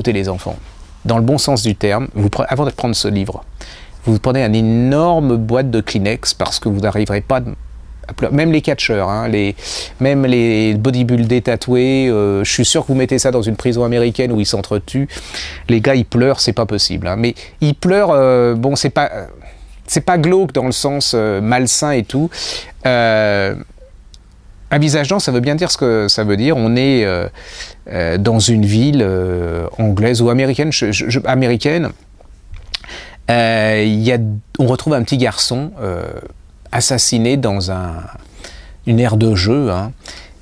Écoutez les enfants, dans le bon sens du terme, avant de prendre ce livre, vous prenez une énorme boîte de Kleenex parce que vous n'arriverez pas à pleurer. Même les catcheurs, hein, même les bodybuildés tatoués, je suis sûr que vous mettez ça dans une prison américaine où ils s'entretuent. Les gars, ils pleurent, c'est pas possible. Hein. Mais ils pleurent, bon, c'est pas glauque dans le sens malsain et tout. Un visage d'ange, ça veut bien dire ce que ça veut dire. On est dans une ville anglaise ou américaine. Américaine. On retrouve un petit garçon assassiné dans une aire de jeu. Hein.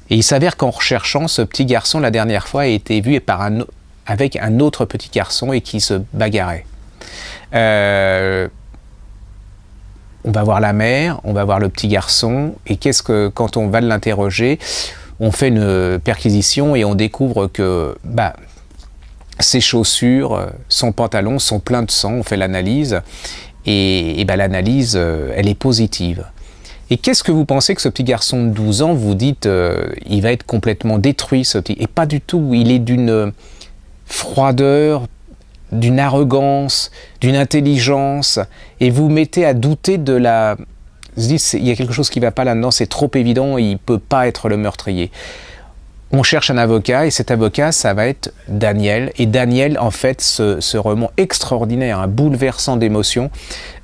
Et il s'avère qu'en recherchant, ce petit garçon, la dernière fois, a été vu avec un autre petit garçon et qui se bagarrait. On va voir la mère, on va voir le petit garçon, et quand on va l'interroger, on fait une perquisition et on découvre que ses chaussures, son pantalon sont pleins de sang. On fait l'analyse, et l'analyse, elle est positive. Et qu'est-ce que vous pensez que ce petit garçon de 12 ans, vous dites, il va être complètement détruit, ce petit... Et pas du tout, il est d'une froideur, d'une arrogance, d'une intelligence, et vous mettez à douter de la... Vous dites, il y a quelque chose qui ne va pas là-dedans, c'est trop évident, il ne peut pas être le meurtrier. On cherche un avocat, et cet avocat, ça va être Daniel. Et Daniel, en fait, ce roman extraordinaire, un bouleversant d'émotions,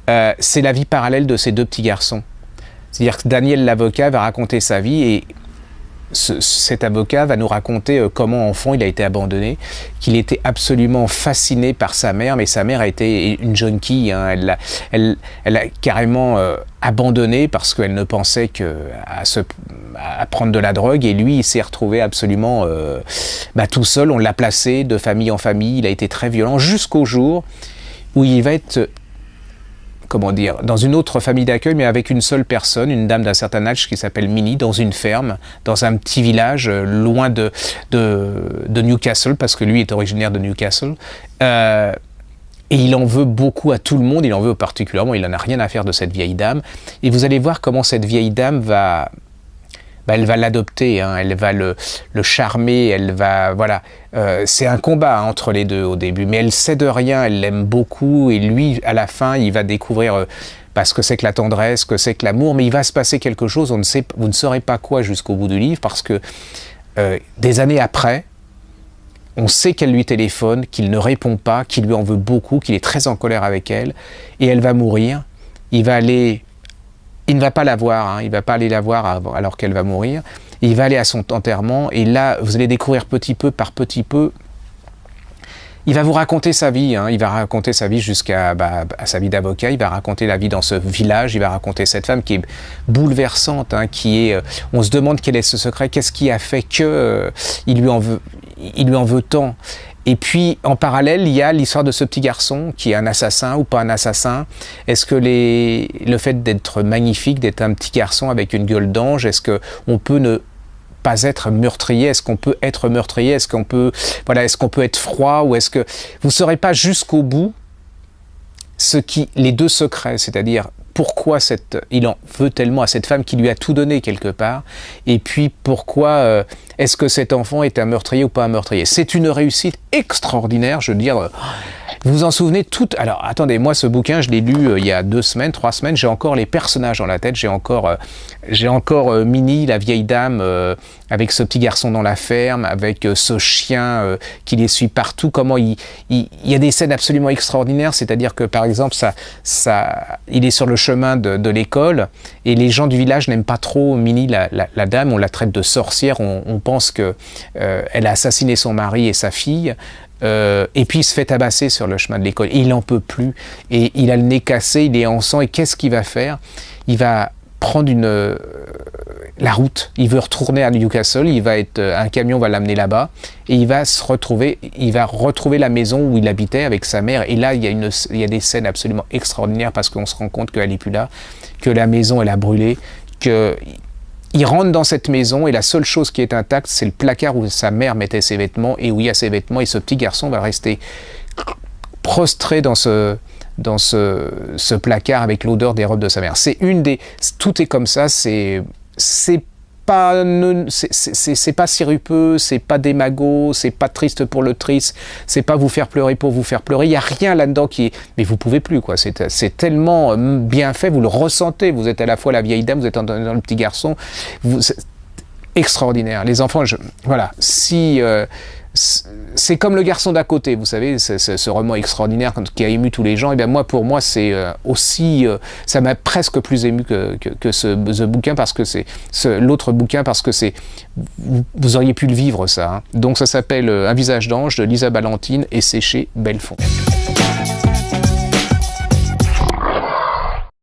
c'est la vie parallèle de ces deux petits garçons. C'est-à-dire que Daniel, l'avocat, va raconter sa vie, et cet avocat va nous raconter comment, enfant, il a été abandonné, qu'il était absolument fasciné par sa mère, mais sa mère a été une junkie, hein, elle l'a carrément abandonné parce qu'elle ne pensait qu'à prendre de la drogue, et lui, il s'est retrouvé absolument tout seul. On l'a placé de famille en famille, il a été très violent, jusqu'au jour où il va être... dans une autre famille d'accueil, mais avec une seule personne, une dame d'un certain âge qui s'appelle Minnie, dans une ferme, dans un petit village loin de Newcastle, parce que lui est originaire de Newcastle. Et il en veut beaucoup à tout le monde, il en veut particulièrement, il n'en a rien à faire de cette vieille dame. Et vous allez voir comment cette vieille dame elle va l'adopter, hein, elle va le charmer, elle va... Voilà. C'est un combat entre les deux au début, mais elle cède rien, elle l'aime beaucoup, et lui, à la fin, il va découvrir ce que c'est que la tendresse, ce que c'est que l'amour, mais il va se passer quelque chose, vous ne saurez pas quoi jusqu'au bout du livre, parce que des années après, on sait qu'elle lui téléphone, qu'il ne répond pas, qu'il lui en veut beaucoup, qu'il est très en colère avec elle, et elle va mourir. Il ne va pas la voir, hein, il ne va pas aller la voir alors qu'elle va mourir. Il va aller à son enterrement, et là, vous allez découvrir petit peu par petit peu. Il va vous raconter sa vie, hein, il va raconter sa vie jusqu'à à sa vie d'avocat, il va raconter la vie dans ce village, il va raconter cette femme qui est bouleversante, hein, on se demande quel est ce secret, qu'est-ce qui a fait que il lui en veut tant. Et puis, en parallèle, il y a l'histoire de ce petit garçon qui est un assassin ou pas un assassin. Est-ce que le fait d'être magnifique, d'être un petit garçon avec une gueule d'ange, est-ce qu'on peut ne pas être meurtrier? Est-ce qu'on peut être meurtrier? Est-ce qu'on peut être froid? Ou est-ce que vous ne saurez pas jusqu'au bout les deux secrets, c'est-à-dire pourquoi il en veut tellement à cette femme qui lui a tout donné quelque part, et puis pourquoi est-ce que cet enfant est un meurtrier ou pas un meurtrier. C'est une réussite extraordinaire, je veux dire. Vous vous en souvenez toutes. Alors attendez, moi ce bouquin, je l'ai lu il y a 2 semaines, 3 semaines, j'ai encore les personnages dans la tête, j'ai encore Minnie, la vieille dame, avec ce petit garçon dans la ferme, avec ce chien qui les suit partout, comment il y a des scènes absolument extraordinaires, c'est-à-dire que par exemple, il est sur le chemin de l'école, et les gens du village n'aiment pas trop Minnie, la dame, on la traite de sorcière, on pense que elle a assassiné son mari et sa fille. Et puis il se fait tabasser sur le chemin de l'école, et il n'en peut plus, et il a le nez cassé, il est en sang, et qu'est-ce qu'il va faire? Il va prendre la route, il veut retourner à Newcastle, un camion va l'amener là-bas, et il va retrouver la maison où il habitait avec sa mère, et là il y a des scènes absolument extraordinaires, parce qu'on se rend compte qu'elle n'est plus là, que la maison elle a brûlé, il rentre dans cette maison, et la seule chose qui est intacte, c'est le placard où sa mère mettait ses vêtements, et où il y a ses vêtements, et ce petit garçon va rester prostré dans ce placard avec l'odeur des robes de sa mère. Tout est comme ça, c'est c'est pas sirupeux, c'est pas démago, c'est pas triste pour le triste, c'est pas vous faire pleurer pour vous faire pleurer. Il y a rien là-dedans qui est... Mais vous pouvez plus, quoi. C'est tellement bien fait, vous le ressentez. Vous êtes à la fois la vieille dame, vous êtes dans le petit garçon. C'est extraordinaire. Les enfants, voilà. Si... c'est comme Le garçon d'à côté, vous savez, ce roman extraordinaire qui a ému tous les gens. Et bien moi, pour moi, c'est aussi, ça m'a presque plus ému que ce bouquin, parce que c'est l'autre bouquin, parce que c'est, vous auriez pu le vivre, ça. Hein. Donc ça s'appelle Un visage d'ange de Lisa Ballantine, et c'est chez Belfond.